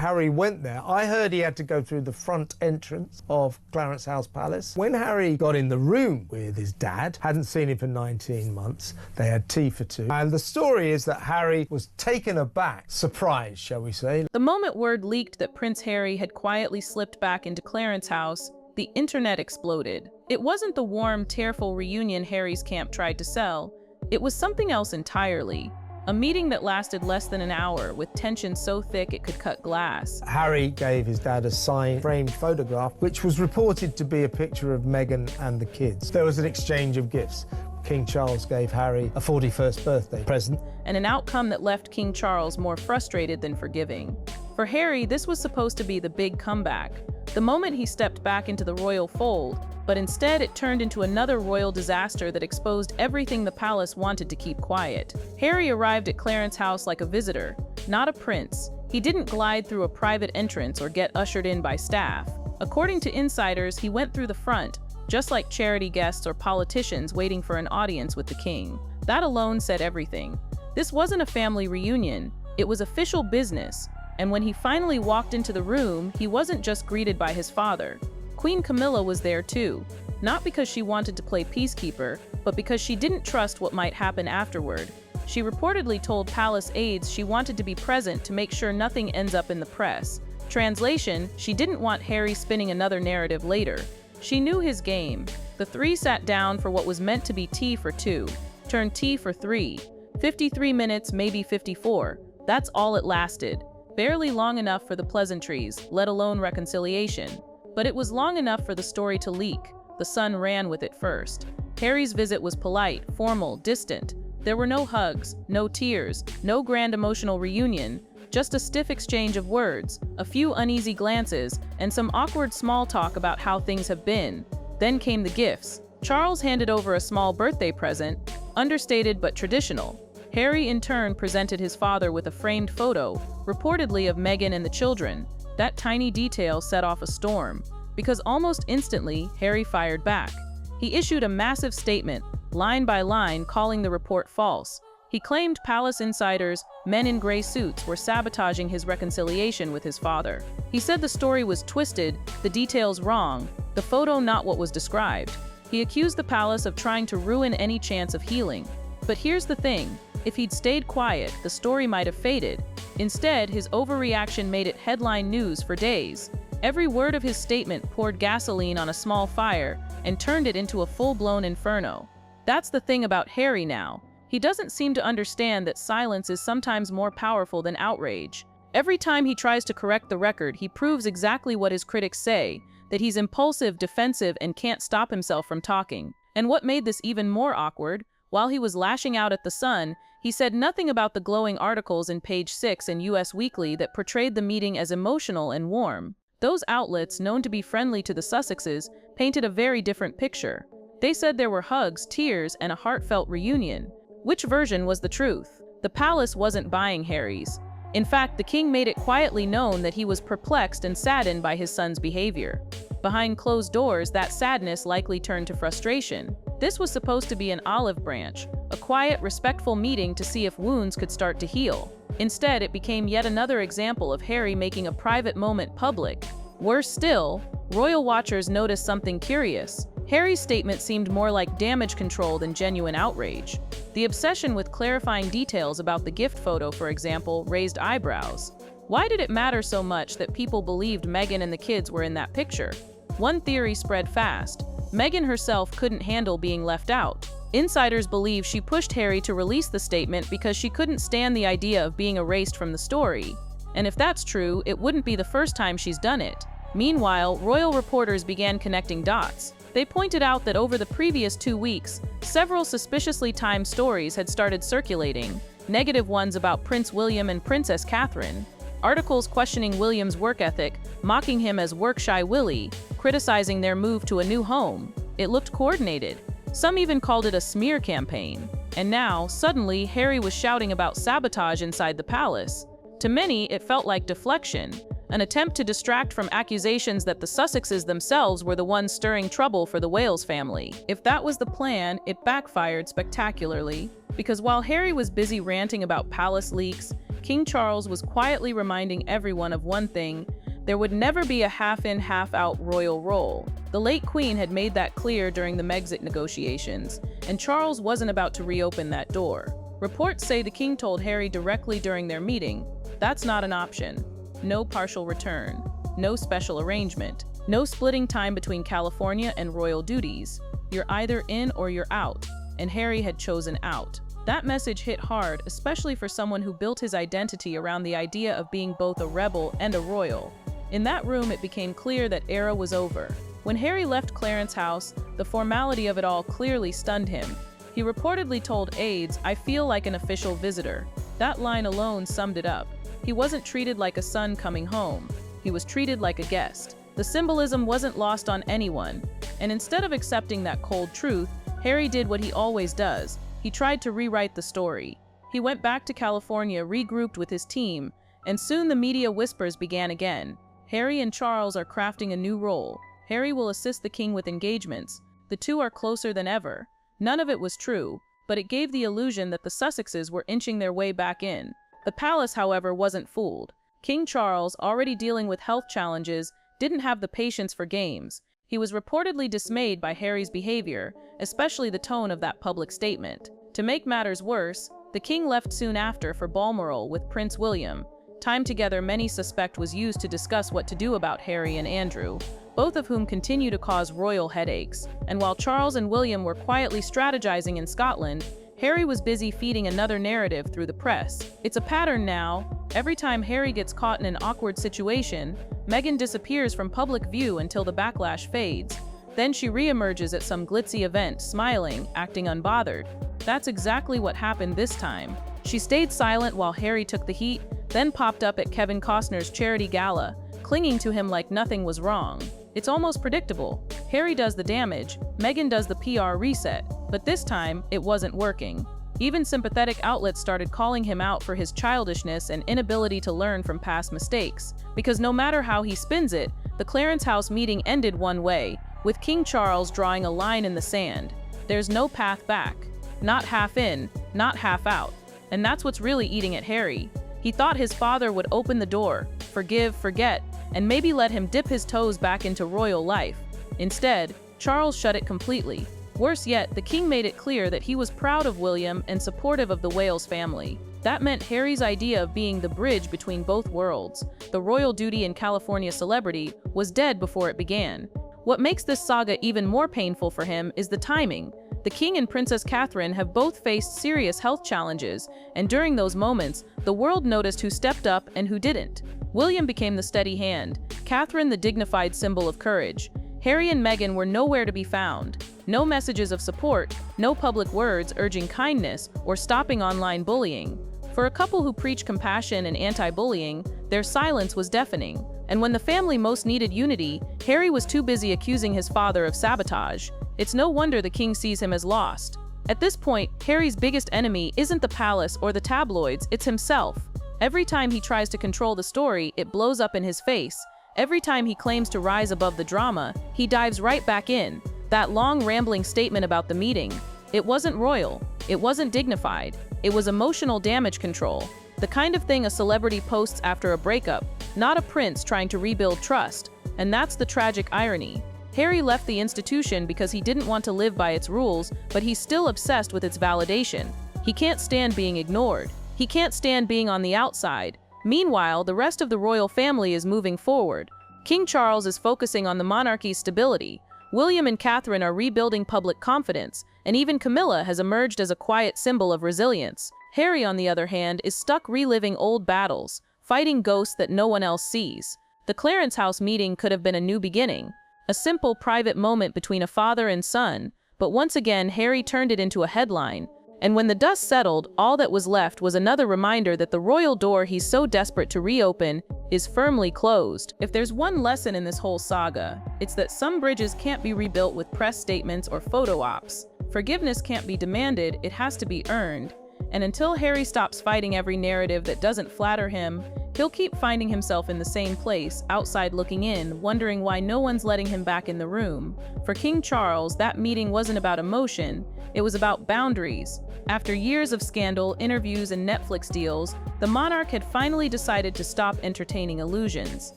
Harry went there. I heard he had to go through the front entrance of Clarence House Palace. When Harry got in the room with his dad, hadn't seen him for 19 months, they had tea for two. And the story is that Harry was taken aback, surprised, shall we say. The moment word leaked that Prince Harry had quietly slipped back into Clarence House, the internet exploded. It wasn't the warm, tearful reunion Harry's camp tried to sell. It was something else entirely. A meeting that lasted less than an hour, with tension so thick it could cut glass. Harry gave his dad a signed, framed photograph, which was reported to be a picture of Meghan and the kids. There was an exchange of gifts. King Charles gave Harry a 41st birthday present. And an outcome that left King Charles more frustrated than forgiving. For Harry, this was supposed to be the big comeback, the moment he stepped back into the royal fold, but instead it turned into another royal disaster that exposed everything the palace wanted to keep quiet. Harry arrived at Clarence House like a visitor, not a prince. He didn't glide through a private entrance or get ushered in by staff. According to insiders, he went through the front, just like charity guests or politicians waiting for an audience with the king. That alone said everything. This wasn't a family reunion, it was official business. And when he finally walked into the room, he wasn't just greeted by his father. Queen Camilla was there too, not because she wanted to play peacekeeper, but because she didn't trust what might happen afterward. She reportedly told palace aides she wanted to be present to make sure nothing ends up in the press. Translation, she didn't want Harry spinning another narrative later. She knew his game. The three sat down for what was meant to be tea for two, turned tea for three. 53 minutes, maybe 54. That's all it lasted. Barely long enough for the pleasantries, let alone reconciliation. But it was long enough for the story to leak. The Sun ran with it first. Harry's visit was polite, formal, distant. There were no hugs, no tears, no grand emotional reunion, just a stiff exchange of words, a few uneasy glances, and some awkward small talk about how things have been. Then came the gifts. Charles handed over a small birthday present, understated but traditional. Harry, in turn, presented his father with a framed photo, reportedly of Meghan and the children. That tiny detail set off a storm, because almost instantly, Harry fired back. He issued a massive statement, line by line, calling the report false. He claimed palace insiders, men in gray suits, were sabotaging his reconciliation with his father. He said the story was twisted, the details wrong, the photo not what was described. He accused the palace of trying to ruin any chance of healing. But here's the thing. If he'd stayed quiet, the story might have faded. Instead, his overreaction made it headline news for days. Every word of his statement poured gasoline on a small fire and turned it into a full-blown inferno. That's the thing about Harry now. He doesn't seem to understand that silence is sometimes more powerful than outrage. Every time he tries to correct the record, he proves exactly what his critics say, that he's impulsive, defensive, and can't stop himself from talking. And what made this even more awkward, while he was lashing out at the Sun, he said nothing about the glowing articles in Page 6 and US Weekly that portrayed the meeting as emotional and warm. Those outlets, known to be friendly to the Sussexes, painted a very different picture. They said there were hugs, tears, and a heartfelt reunion. Which version was the truth? The palace wasn't buying Harry's. In fact, the king made it quietly known that he was perplexed and saddened by his son's behavior. Behind closed doors, that sadness likely turned to frustration. This was supposed to be an olive branch, a quiet, respectful meeting to see if wounds could start to heal. Instead, it became yet another example of Harry making a private moment public. Worse still, royal watchers noticed something curious. Harry's statement seemed more like damage control than genuine outrage. The obsession with clarifying details about the gift photo, for example, raised eyebrows. Why did it matter so much that people believed Meghan and the kids were in that picture? One theory spread fast. Meghan herself couldn't handle being left out. Insiders believe she pushed Harry to release the statement because she couldn't stand the idea of being erased from the story. And if that's true, it wouldn't be the first time she's done it. Meanwhile, royal reporters began connecting dots. They pointed out that over the previous 2 weeks, several suspiciously timed stories had started circulating, negative ones about Prince William and Princess Catherine, articles questioning William's work ethic, mocking him as work-shy Willie, criticizing their move to a new home. It looked coordinated. Some even called it a smear campaign. And now, suddenly, Harry was shouting about sabotage inside the palace. To many, it felt like deflection, an attempt to distract from accusations that the Sussexes themselves were the ones stirring trouble for the Wales family. If that was the plan, it backfired spectacularly, because while Harry was busy ranting about palace leaks, King Charles was quietly reminding everyone of one thing: there would never be a half-in, half-out royal role. The late Queen had made that clear during the Megxit negotiations, and Charles wasn't about to reopen that door. Reports say the King told Harry directly during their meeting, "That's not an option. No partial return. No special arrangement. No splitting time between California and royal duties. You're either in or you're out," and Harry had chosen out. That message hit hard, especially for someone who built his identity around the idea of being both a rebel and a royal. In that room, it became clear that era was over. When Harry left Clarence House, the formality of it all clearly stunned him. He reportedly told aides, "I feel like an official visitor." That line alone summed it up. He wasn't treated like a son coming home. He was treated like a guest. The symbolism wasn't lost on anyone, and instead of accepting that cold truth, Harry did what he always does. He tried to rewrite the story. He went back to California, regrouped with his team, and soon the media whispers began again. Harry and Charles are crafting a new role. Harry will assist the King with engagements. The two are closer than ever. None of it was true, but it gave the illusion that the Sussexes were inching their way back in. The palace, however, wasn't fooled. King Charles, already dealing with health challenges, didn't have the patience for games. He was reportedly dismayed by Harry's behavior, especially the tone of that public statement. To make matters worse, the King left soon after for Balmoral with Prince William. Time together many suspect was used to discuss what to do about Harry and Andrew, both of whom continue to cause royal headaches. And while Charles and William were quietly strategizing in Scotland, Harry was busy feeding another narrative through the press. It's a pattern now. Every time Harry gets caught in an awkward situation, Meghan disappears from public view until the backlash fades. Then she reemerges at some glitzy event, smiling, acting unbothered. That's exactly what happened this time. She stayed silent while Harry took the heat, then popped up at Kevin Costner's charity gala, clinging to him like nothing was wrong. It's almost predictable. Harry does the damage, Meghan does the PR reset, but this time, it wasn't working. Even sympathetic outlets started calling him out for his childishness and inability to learn from past mistakes. Because no matter how he spins it, the Clarence House meeting ended one way, with King Charles drawing a line in the sand. There's no path back. Not half in, not half out. And that's what's really eating at Harry. He thought his father would open the door, forgive, forget, and maybe let him dip his toes back into royal life. Instead, Charles shut it completely. Worse yet, the King made it clear that he was proud of William and supportive of the Wales family. That meant Harry's idea of being the bridge between both worlds, the royal duty and California celebrity, was dead before it began. What makes this saga even more painful for him is the timing. The King and Princess Catherine have both faced serious health challenges, and during those moments, the world noticed who stepped up and who didn't. William became the steady hand, Catherine the dignified symbol of courage. Harry and Meghan were nowhere to be found. No messages of support, no public words urging kindness or stopping online bullying. For a couple who preach compassion and anti-bullying, their silence was deafening. And when the family most needed unity, Harry was too busy accusing his father of sabotage. It's no wonder the King sees him as lost. At this point, Harry's biggest enemy isn't the palace or the tabloids, it's himself. Every time he tries to control the story, it blows up in his face. Every time he claims to rise above the drama, he dives right back in. That long, rambling statement about the meeting, it wasn't royal, it wasn't dignified, it was emotional damage control. The kind of thing a celebrity posts after a breakup, not a prince trying to rebuild trust. And that's the tragic irony. Harry left the institution because he didn't want to live by its rules, but he's still obsessed with its validation. He can't stand being ignored. He can't stand being on the outside. Meanwhile, the rest of the royal family is moving forward. King Charles is focusing on the monarchy's stability. William and Catherine are rebuilding public confidence, and even Camilla has emerged as a quiet symbol of resilience. Harry, on the other hand, is stuck reliving old battles, fighting ghosts that no one else sees. The Clarence House meeting could have been a new beginning, a simple private moment between a father and son, but once again Harry turned it into a headline. And when the dust settled, all that was left was another reminder that the royal door he's so desperate to reopen is firmly closed. If there's one lesson in this whole saga, it's that some bridges can't be rebuilt with press statements or photo ops. Forgiveness can't be demanded, it has to be earned. And until Harry stops fighting every narrative that doesn't flatter him, He'll keep finding himself in the same place, outside looking in, wondering why no one's letting him back in the room. For King Charles, that meeting wasn't about emotion, it was about boundaries. After years of scandal, interviews, and Netflix deals, the monarch had finally decided to stop entertaining illusions.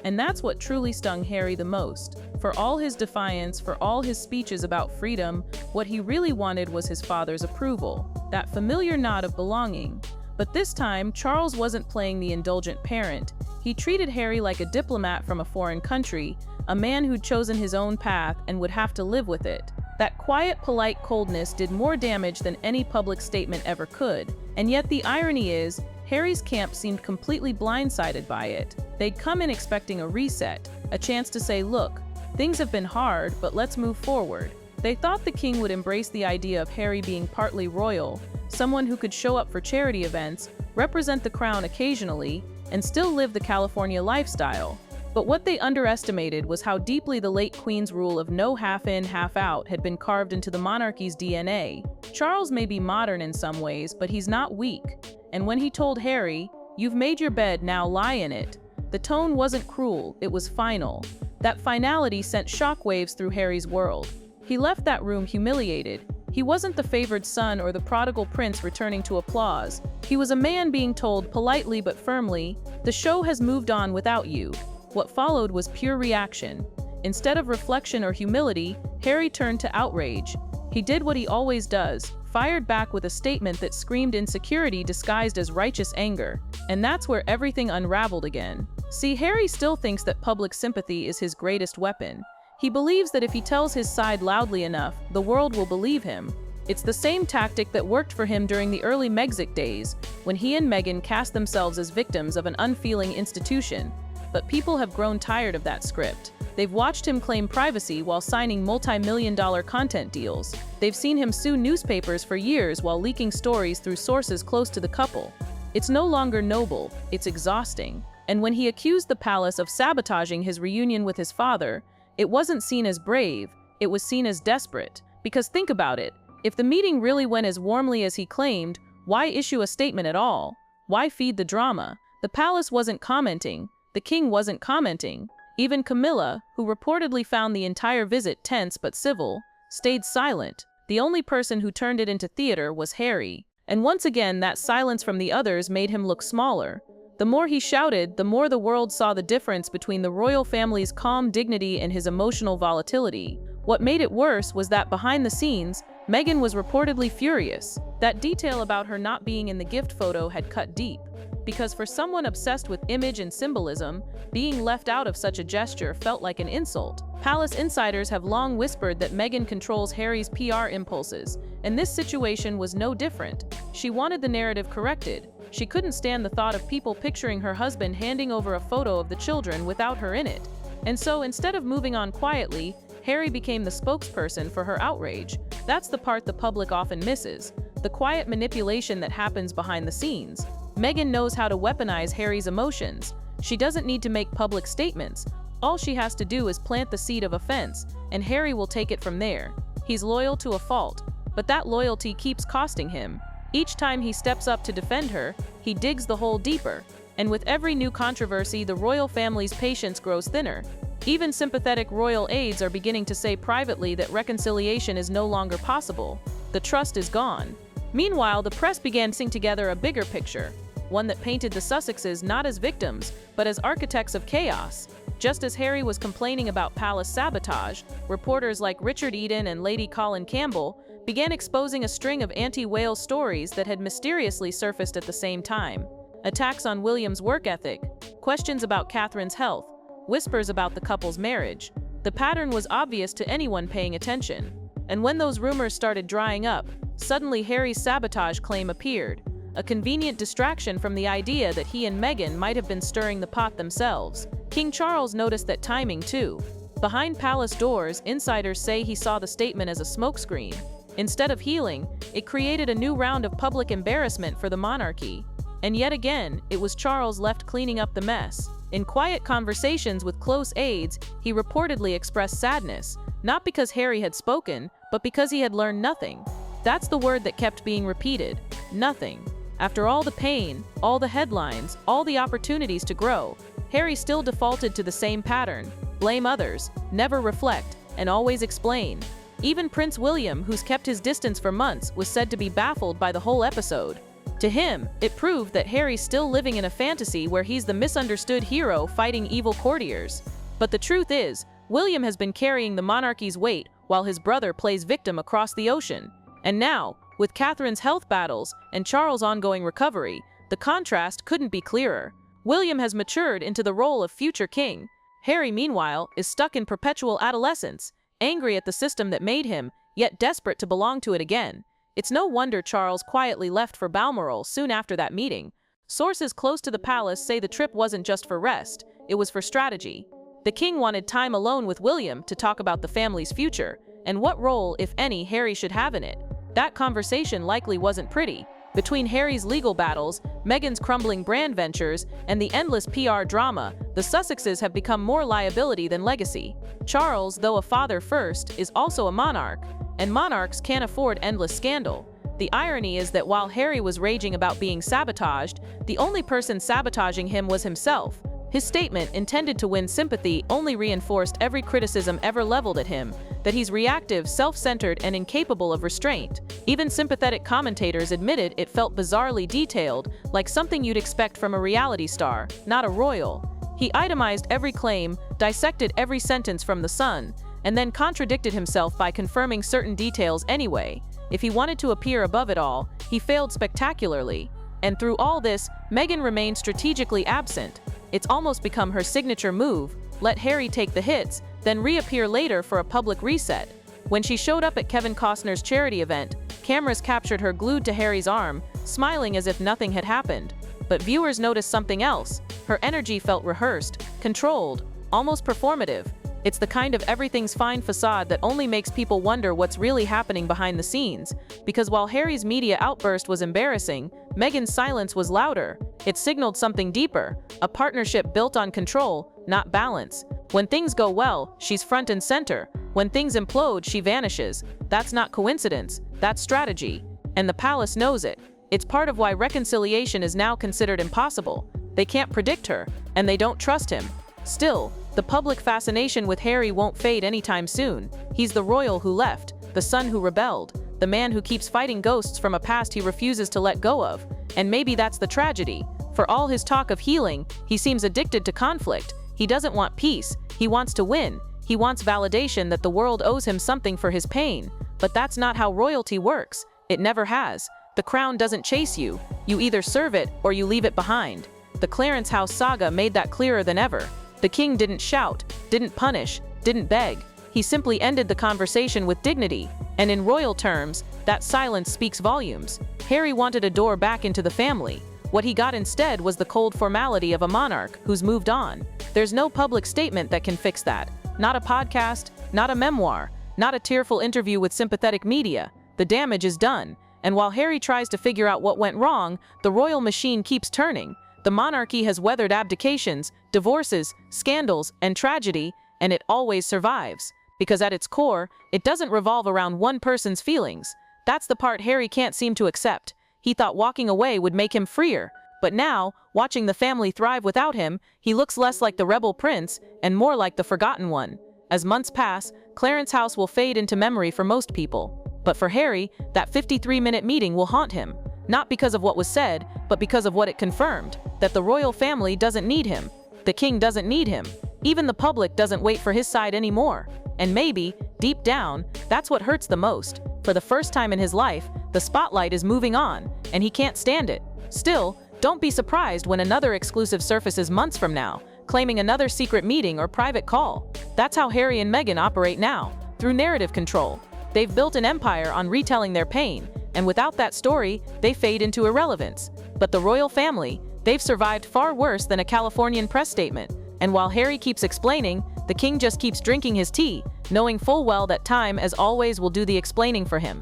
And that's what truly stung Harry the most. For all his defiance, for all his speeches about freedom, what he really wanted was his father's approval, that familiar nod of belonging. But this time, Charles wasn't playing the indulgent parent. He treated Harry like a diplomat from a foreign country, a man who'd chosen his own path and would have to live with it. That quiet, polite coldness did more damage than any public statement ever could. And yet the irony is, Harry's camp seemed completely blindsided by it. They'd come in expecting a reset, a chance to say, look, things have been hard, but let's move forward. They thought the king would embrace the idea of Harry being partly royal, someone who could show up for charity events, represent the crown occasionally, and still live the California lifestyle. But what they underestimated was how deeply the late Queen's rule of no half-in, half-out had been carved into the monarchy's DNA. Charles may be modern in some ways, but he's not weak. And when he told Harry, "You've made your bed, now lie in it," the tone wasn't cruel, it was final. That finality sent shockwaves through Harry's world. He left that room humiliated. He wasn't the favored son or the prodigal prince returning to applause. He was a man being told politely but firmly, "The show has moved on without you." What followed was pure reaction. Instead of reflection or humility, Harry turned to outrage. He did what he always does, fired back with a statement that screamed insecurity disguised as righteous anger. And that's where everything unraveled again. See, Harry still thinks that public sympathy is his greatest weapon. He believes that if he tells his side loudly enough, the world will believe him. It's the same tactic that worked for him during the early Megxit days, when he and Meghan cast themselves as victims of an unfeeling institution. But people have grown tired of that script. They've watched him claim privacy while signing multi-million-dollar content deals. They've seen him sue newspapers for years while leaking stories through sources close to the couple. It's no longer noble, it's exhausting. And when he accused the palace of sabotaging his reunion with his father, it wasn't seen as brave, it was seen as desperate. Because think about it, if the meeting really went as warmly as he claimed, why issue a statement at all? Why feed the drama? The palace wasn't commenting. The king wasn't commenting. Even Camilla, who reportedly found the entire visit tense but civil, stayed silent. The only person who turned it into theater was Harry. And once again, that silence from the others made him look smaller. The more he shouted, the more the world saw the difference between the royal family's calm dignity and his emotional volatility. What made it worse was that behind the scenes, Meghan was reportedly furious. That detail about her not being in the gift photo had cut deep. Because for someone obsessed with image and symbolism, being left out of such a gesture felt like an insult. Palace insiders have long whispered that Meghan controls Harry's PR impulses, and this situation was no different. She wanted the narrative corrected. She couldn't stand the thought of people picturing her husband handing over a photo of the children without her in it. And so instead of moving on quietly, Harry became the spokesperson for her outrage. That's the part the public often misses, the quiet manipulation that happens behind the scenes. Meghan knows how to weaponize Harry's emotions. She doesn't need to make public statements. All she has to do is plant the seed of offense, and Harry will take it from there. He's loyal to a fault, but that loyalty keeps costing him. Each time he steps up to defend her, he digs the hole deeper. And with every new controversy, the royal family's patience grows thinner. Even sympathetic royal aides are beginning to say privately that reconciliation is no longer possible. The trust is gone. Meanwhile, the press began piecing together a bigger picture, one that painted the Sussexes not as victims, but as architects of chaos. Just as Harry was complaining about palace sabotage, reporters like Richard Eden and Lady Colin Campbell began exposing a string of anti-Wales stories that had mysteriously surfaced at the same time. Attacks on William's work ethic, questions about Catherine's health, whispers about the couple's marriage. The pattern was obvious to anyone paying attention. And when those rumors started drying up, suddenly Harry's sabotage claim appeared, a convenient distraction from the idea that he and Meghan might have been stirring the pot themselves. King Charles noticed that timing too. Behind palace doors, insiders say he saw the statement as a smokescreen. Instead of healing, it created a new round of public embarrassment for the monarchy. And yet again, it was Charles left cleaning up the mess. In quiet conversations with close aides, he reportedly expressed sadness, not because Harry had spoken, but because he had learned nothing. That's the word that kept being repeated. Nothing. After all the pain, all the headlines, all the opportunities to grow, Harry still defaulted to the same pattern: blame others, never reflect, and always explain. Even Prince William, who's kept his distance for months, was said to be baffled by the whole episode. To him, it proved that Harry's still living in a fantasy where he's the misunderstood hero fighting evil courtiers. But the truth is, William has been carrying the monarchy's weight while his brother plays victim across the ocean. And now, with Catherine's health battles and Charles' ongoing recovery, the contrast couldn't be clearer. William has matured into the role of future king. Harry, meanwhile, is stuck in perpetual adolescence, angry at the system that made him, yet desperate to belong to it again. It's no wonder Charles quietly left for Balmoral soon after that meeting. Sources close to the palace say the trip wasn't just for rest, it was for strategy. The king wanted time alone with William to talk about the family's future, and what role, if any, Harry should have in it. That conversation likely wasn't pretty. Between Harry's legal battles, Meghan's crumbling brand ventures, and the endless PR drama, the Sussexes have become more liability than legacy. Charles, though a father first, is also a monarch, and monarchs can't afford endless scandal. The irony is that while Harry was raging about being sabotaged, the only person sabotaging him was himself. His statement, intended to win sympathy, only reinforced every criticism ever leveled at him, that he's reactive, self-centered, and incapable of restraint. Even sympathetic commentators admitted it felt bizarrely detailed, like something you'd expect from a reality star, not a royal. He itemized every claim, dissected every sentence from The Sun, and then contradicted himself by confirming certain details anyway. If he wanted to appear above it all, he failed spectacularly. And through all this, Meghan remained strategically absent. It's almost become her signature move: let Harry take the hits, then reappear later for a public reset. When she showed up at Kevin Costner's charity event, cameras captured her glued to Harry's arm, smiling as if nothing had happened. But viewers noticed something else. Her energy felt rehearsed, controlled, almost performative. It's the kind of everything's fine facade that only makes people wonder what's really happening behind the scenes. Because while Harry's media outburst was embarrassing, Meghan's silence was louder. It signaled something deeper, a partnership built on control, not balance. When things go well, she's front and center. When things implode, she vanishes. That's not coincidence, that's strategy. And the palace knows it. It's part of why reconciliation is now considered impossible. They can't predict her, and they don't trust him. Still, the public fascination with Harry won't fade anytime soon. He's the royal who left, the son who rebelled, the man who keeps fighting ghosts from a past he refuses to let go of. And maybe that's the tragedy. For all his talk of healing, he seems addicted to conflict. He doesn't want peace, he wants to win. He wants validation that the world owes him something for his pain. But that's not how royalty works. It never has. The crown doesn't chase you. You either serve it or you leave it behind. The Clarence House saga made that clearer than ever. The king didn't shout, didn't punish, didn't beg. He simply ended the conversation with dignity. And in royal terms, that silence speaks volumes. Harry wanted a door back into the family. What he got instead was the cold formality of a monarch who's moved on. There's no public statement that can fix that. Not a podcast, not a memoir, not a tearful interview with sympathetic media. The damage is done. And while Harry tries to figure out what went wrong, the royal machine keeps turning. The monarchy has weathered abdications, divorces, scandals, and tragedy, and it always survives. Because at its core, it doesn't revolve around one person's feelings. That's the part Harry can't seem to accept. He thought walking away would make him freer. But now, watching the family thrive without him, he looks less like the rebel prince and more like the forgotten one. As months pass, Clarence House will fade into memory for most people. But for Harry, that 53-minute meeting will haunt him. Not because of what was said, but because of what it confirmed. That the royal family doesn't need him. The king doesn't need him. Even the public doesn't wait for his side anymore. And maybe, deep down, that's what hurts the most. For the first time in his life, the spotlight is moving on, and he can't stand it. Still, don't be surprised when another exclusive surfaces months from now, claiming another secret meeting or private call. That's how Harry and Meghan operate now, through narrative control. They've built an empire on retelling their pain, and without that story, they fade into irrelevance. But the royal family, they've survived far worse than a Californian press statement. And while Harry keeps explaining, the king just keeps drinking his tea, knowing full well that time, as always, will do the explaining for him.